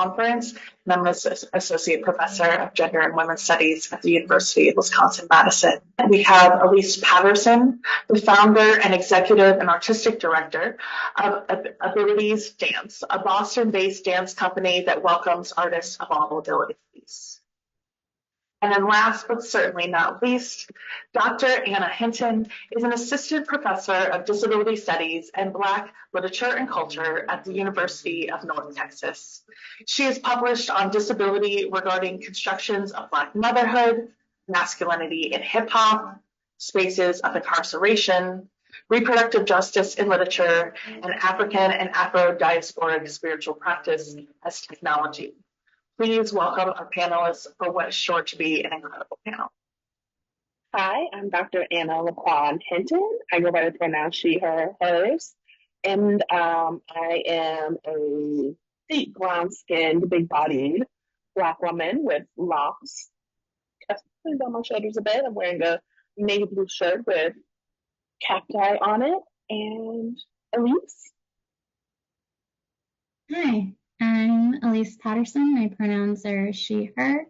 Conference, and I'm an Associate Professor of Gender and Women's Studies at the University of Wisconsin-Madison. And we have Ellice Patterson, the founder and executive and artistic director of Abilities Dance, a Boston-based dance company that welcomes artists of all abilities. And then last but certainly not least, Dr. Anna Hinton is an assistant professor of disability studies and Black literature and culture at the University of North Texas. She has published on disability regarding constructions of Black motherhood, masculinity in hip hop, spaces of incarceration, reproductive justice in literature, and African and Afro-Diasporic spiritual practice as technology. Please welcome our panelists for what is sure to be an incredible panel. Hi, I'm Dr. Anna LaQuan Hinton. I go by the pronoun she, her, hers. And I am a deep brown-skinned, big-bodied Black woman with locks. On my shoulders a bit. I'm wearing a navy blue shirt with cacti on it. And Ellice? Hi. I'm Ellice Patterson. My pronouns are she, her.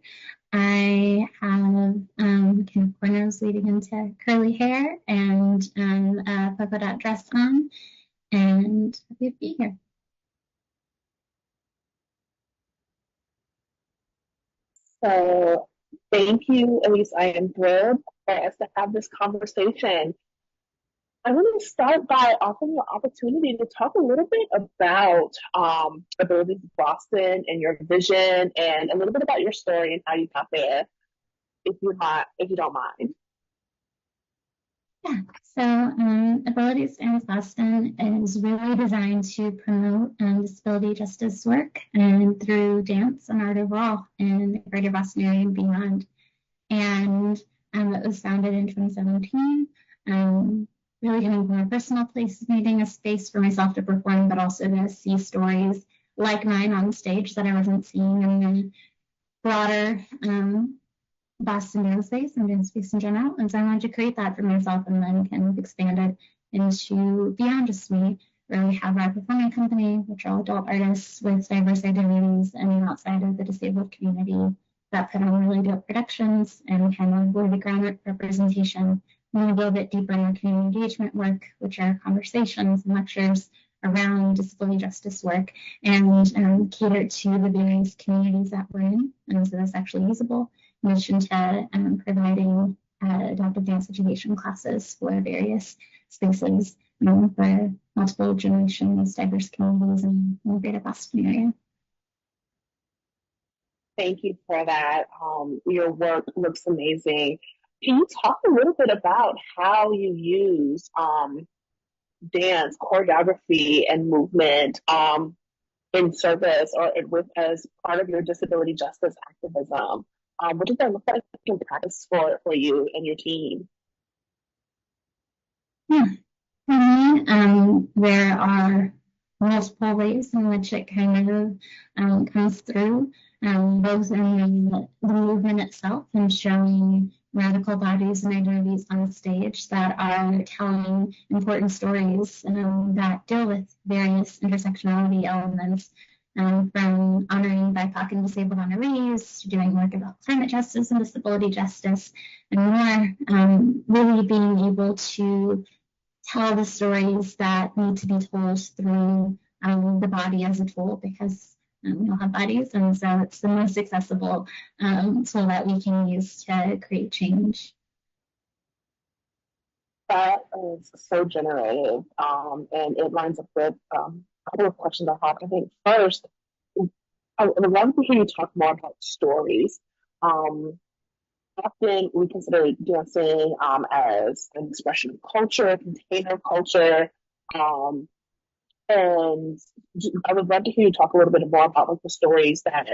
I have kind of cornrows leading into curly hair and a polka dot dress on, and happy to be here. So thank you, Ellice. I am thrilled for us to have this conversation. I want to start by offering the opportunity to talk a little bit about Abilities Boston and your vision, and a little bit about your story and how you got there, if you don't mind. Yeah, so Abilities Dance Boston is really designed to promote disability justice work and through dance and art overall in the greater Boston area and beyond. And it was founded in 2017. Really coming from a personal place, needing a space for myself to perform, but also to see stories like mine on stage that I wasn't seeing in the broader Boston dance space and dance space in general. And so I wanted to create that for myself and then kind of expand it into beyond just me. We have our performing company, which are all adult artists with diverse identities and outside of the disabled community that put on really dope productions and kind of really groundwork representation. And a little bit deeper in our community engagement work, which are conversations and lectures around disability justice work and cater to the various communities that we're in. And so that's actually usable, in addition to providing adaptive dance education classes for various spaces for multiple generations, diverse communities in the greater Boston area. Thank you for that. Your work looks amazing. Can you talk a little bit about how you use dance, choreography, and movement in service or as part of your disability justice activism? What does that look like in practice for you and your team? Yeah, for me, there are multiple ways in which it kind of comes through, both in the movement itself and showing radical bodies and identities on stage that are telling important stories that deal with various intersectionality elements, from honoring BIPOC and disabled honorees to doing work about climate justice and disability justice and more, really being able to tell the stories that need to be told through the body as a tool, because we all have bodies, and so it's the most accessible tool that we can use to create change. That is so generative, and it lines up with a couple of questions I have. I think first, I would love to hear you talk more about stories. Often we consider dancing as an expression of culture, container culture, and I would love to hear you talk a little bit more about the stories that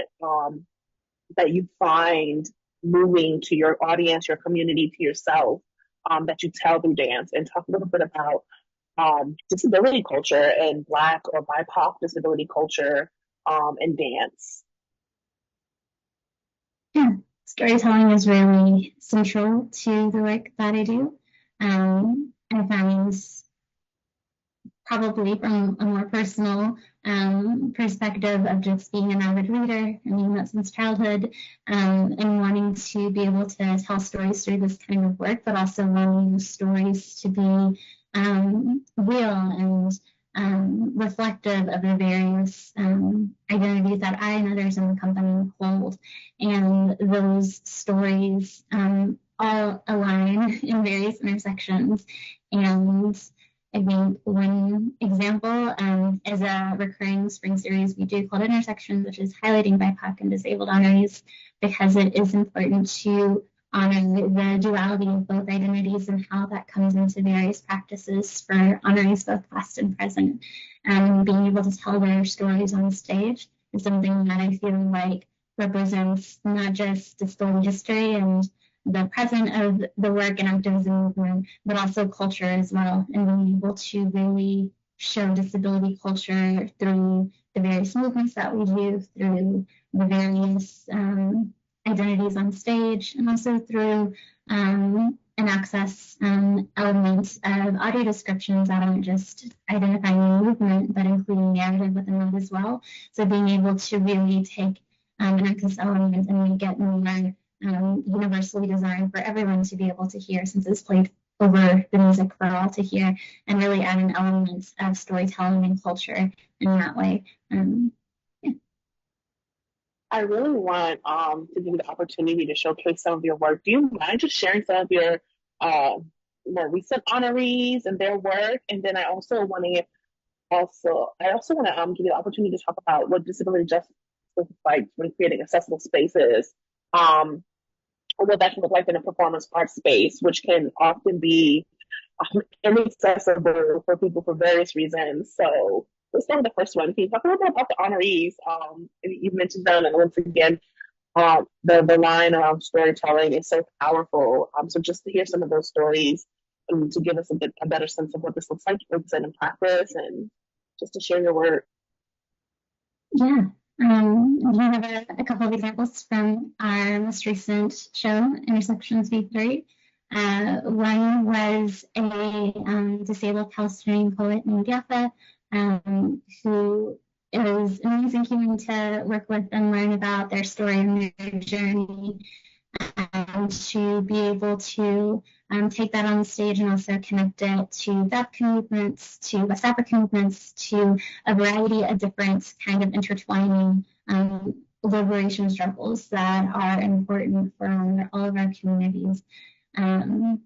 you find moving to your audience, your community, to yourself, that you tell through dance, and talk a little bit about disability culture and Black or BIPOC disability culture and dance. Yeah, storytelling is really central to the work that I do. I find, probably from a more personal perspective of just being an avid reader, I mean that since childhood, and wanting to be able to tell stories through this kind of work, but also wanting stories to be real and reflective of the various identities that I and others in the company hold. And those stories all align in various intersections. And I think one example is a recurring spring series we do called Intersections, which is highlighting BIPOC and disabled honorees, because it is important to honor the duality of both identities and how that comes into various practices for honorees both past and present. And being able to tell their stories on stage is something that I feel like represents not just disability history and the present of the work and activism movement, but also culture as well, and being able to really show disability culture through the various movements that we do, through the various identities on stage, and also through and access elements of audio descriptions that aren't just identifying the movement, but including narrative within that as well. So being able to really take an access element and make it more universally designed for everyone to be able to hear, since it's played over the music for all to hear, and really add an element of storytelling and culture in that way. I really want to give you the opportunity to showcase some of your work. Do you mind just sharing some of your more recent honorees and their work? And then I also want to give you the opportunity to talk about what disability justice looks like when creating accessible spaces. What that can look like in a performance art space, which can often be inaccessible for people for various reasons. So let's start with the first one. Can you talk a little bit about the honorees? You mentioned them, and once again, the line around storytelling is so powerful. So just to hear some of those stories and to give us a better sense of what this looks like in practice, and just to share your work. Yeah. We have a couple of examples from our most recent show, Intersections V3. One was a disabled Palestinian poet named Yafa, who it was amazing human to work with and learn about their story and their journey, and to be able to take that on the stage and also connect it to the African movements, to West African movements, to a variety of different kind of intertwining liberation struggles that are important for all of our communities. And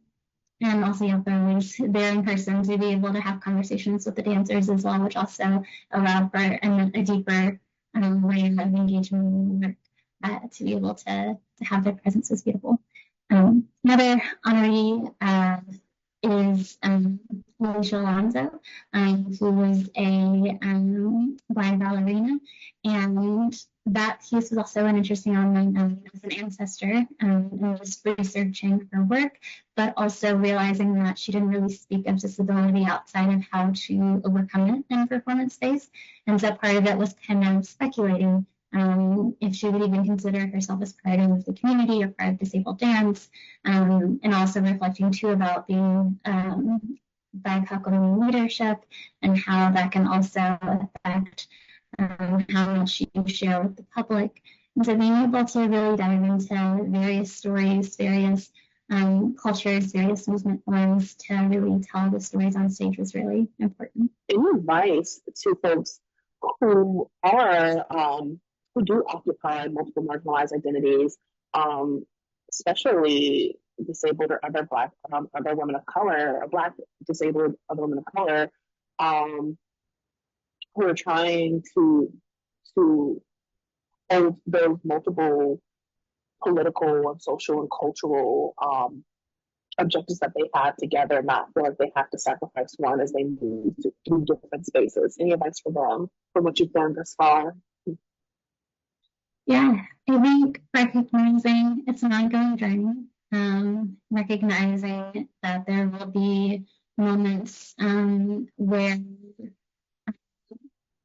also, always there in person to be able to have conversations with the dancers as well, which also allowed for a deeper layer of engagement in the work, to be able to have their presence was beautiful. Another honoree is Alicia Alonso, who was a blind ballerina, and that piece was also an interesting element as an ancestor, and just researching her work, but also realizing that she didn't really speak of disability outside of how to overcome it in a performance space, and so part of it was kind of speculating if she would even consider herself as part of the community or part of disabled dance, and also reflecting too about being BIPOC women leadership and how that can also affect how much you share with the public. And so being able to really dive into various stories, various cultures, various movement forms to really tell the stories on stage was really important. Any advice to folks who are who do occupy multiple marginalized identities, especially disabled or other Black, other women of color, or Black disabled other women of color, who are trying to hold those multiple political and social and cultural objectives that they have together, not feel like they have to sacrifice one as they move through different spaces. Any advice for them from what you've done thus far? Yeah, I think recognizing it's an ongoing journey, recognizing that there will be moments where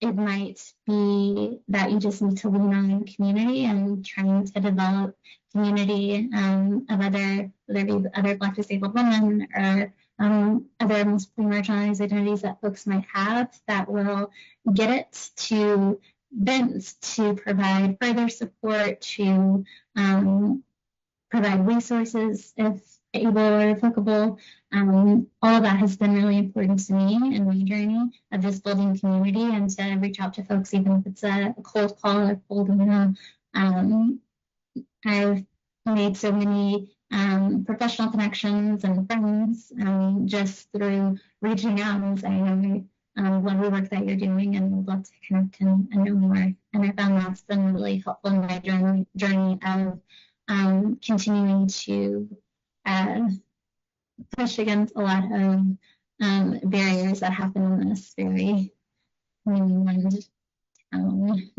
it might be that you just need to lean on community and trying to develop community of other, whether it be other Black disabled women or other multiply marginalized identities that folks might have that will get it to bent to provide further support, to provide resources if able or applicable. All of that has been really important to me in my journey of just building community and to reach out to folks, even if it's a cold call or cold email. I've made so many professional connections and friends just through reaching out and saying, love the work that you're doing and would love to connect and know more. And I found that's been really helpful in my journey of continuing to push against a lot of barriers that happen in this very new town.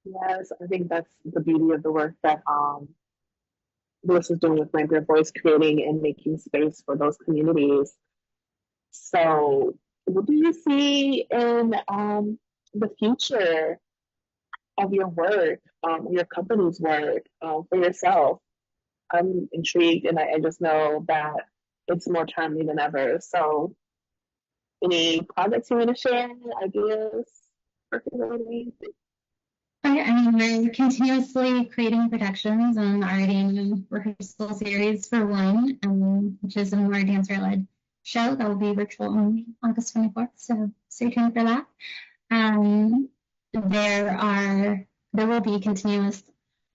Yes, I think that's the beauty of the work that Lewis is doing with Migrant Voice, creating and making space for those communities. So, what do you see in the future of your work, your company's work, for yourself? I'm intrigued, and I just know that it's more timely than ever. So, any projects you want to share, ideas, working on? I mean, we're continuously creating productions and already in a rehearsal series for one, which is a more dancer-led show that will be virtual on August 24th. So stay tuned for that. There will be continuous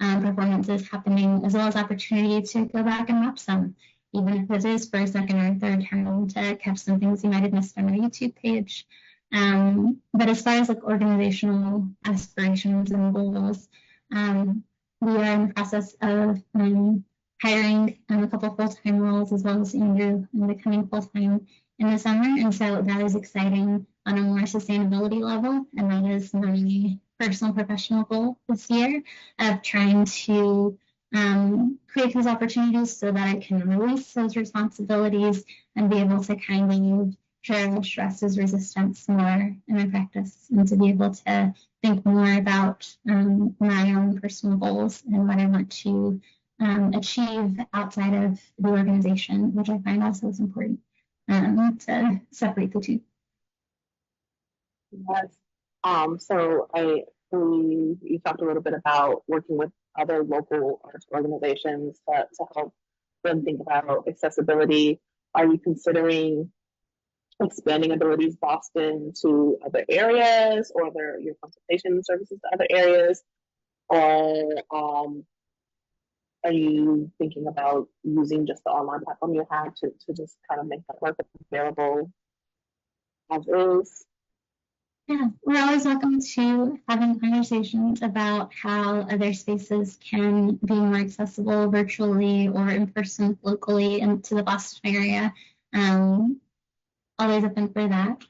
performances happening, as well as opportunity to go back and watch some, even if it is for a second or third time, to catch some things you might have missed on our YouTube page. But as far as like organizational aspirations and goals, we are in the process of hiring a couple full-time roles, as well as Andrew becoming full-time in the summer. And so that is exciting on a more sustainability level. And that is my personal professional goal this year of trying to create those opportunities so that I can release those responsibilities and be able to kind of share stress as resistance more in my practice, and to be able to think more about my own personal goals and what I want to achieve outside of the organization, which I find also is important to separate the two. Yes. So I believe you talked a little bit about working with other local arts organizations to help them think about accessibility. Are you considering expanding Abilities Boston to other areas, or your consultation services to other areas? Or are you thinking about using just the online platform you have to just kind of make that work available as is? Yeah, we're always welcome to having conversations about how other spaces can be more accessible virtually or in person locally into the Boston area. Always open for that.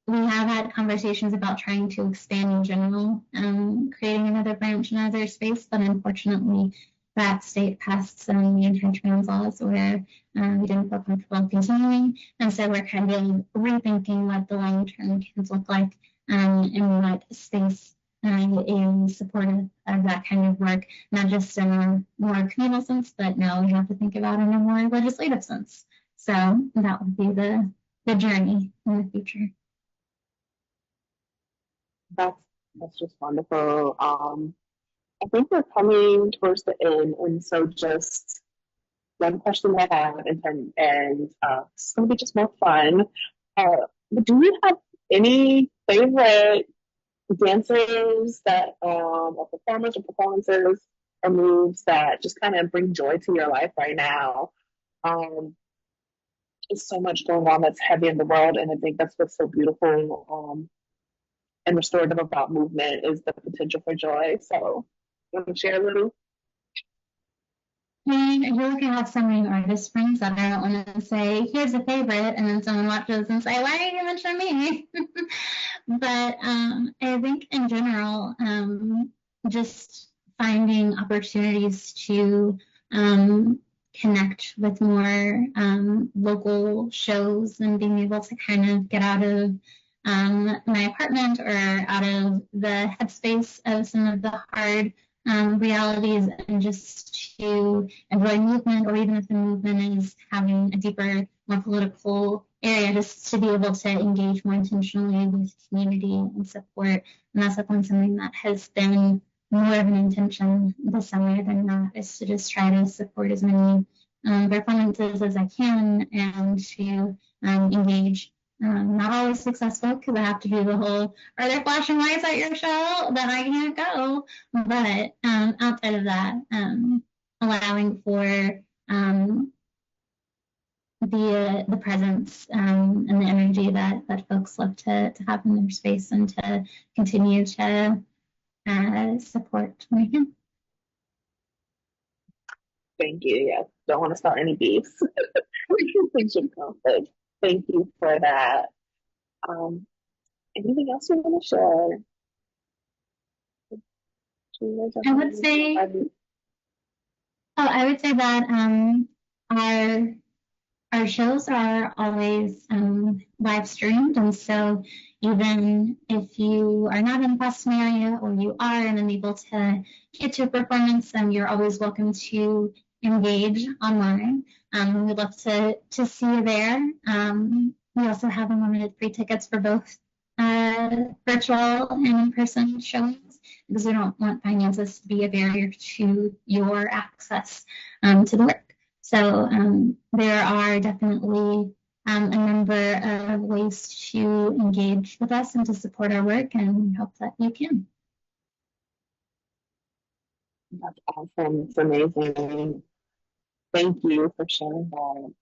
We have had conversations about trying to expand in general, creating another branch in another space, but unfortunately that state passed some anti-trans laws where we didn't feel comfortable continuing. And so we're kind of rethinking what the long-term can look like and what space is supportive of that kind of work, not just in a more communal sense, but now we have to think about it in a more legislative sense. So that would be the journey in the future. That's just wonderful. I think we're coming towards the end, and so just one question I have, and it's going to be just more fun. Do you have any favorite dancers that, or performers or performances or moves that just kind of bring joy to your life right now? There's so much going on that's heavy in the world, and I think that's what's so beautiful and restorative about movement is the potential for joy. So, you want to share a little? I feel like I have so many artist friends that I don't want to say, here's a favorite, and then someone watches and say, why are you mentioning me? But I think in general, just finding opportunities to connect with more local shows and being able to kind of get out of my apartment or out of the headspace of some of the hard realities and just to avoid movement, or even if the movement is having a deeper, more political area, just to be able to engage more intentionally with community and support. And that's definitely something that has been more of an intention this summer than not, is to just try to support as many performances as I can and to engage. Not always successful because I have to do the whole, are there flashing lights at your show? Then I can't go. But outside of that, allowing for the presence and the energy that folks love to have in their space, and to continue to support me. Thank you. Yes, don't want to start any beefs. Things should conflict. Thank you for that. Anything else you want to share? I would say that our shows are always live streamed, and so even if you are not in the Boston area, or you are and unable to get to a performance, then you're always welcome to engage online. We'd love to see you there. We also have unlimited free tickets for both virtual and in-person showings, because we don't want finances to be a barrier to your access to the work. So there are definitely a number of ways to engage with us and to support our work, and we hope that you can. That's awesome. It's amazing. Thank you for sharing that.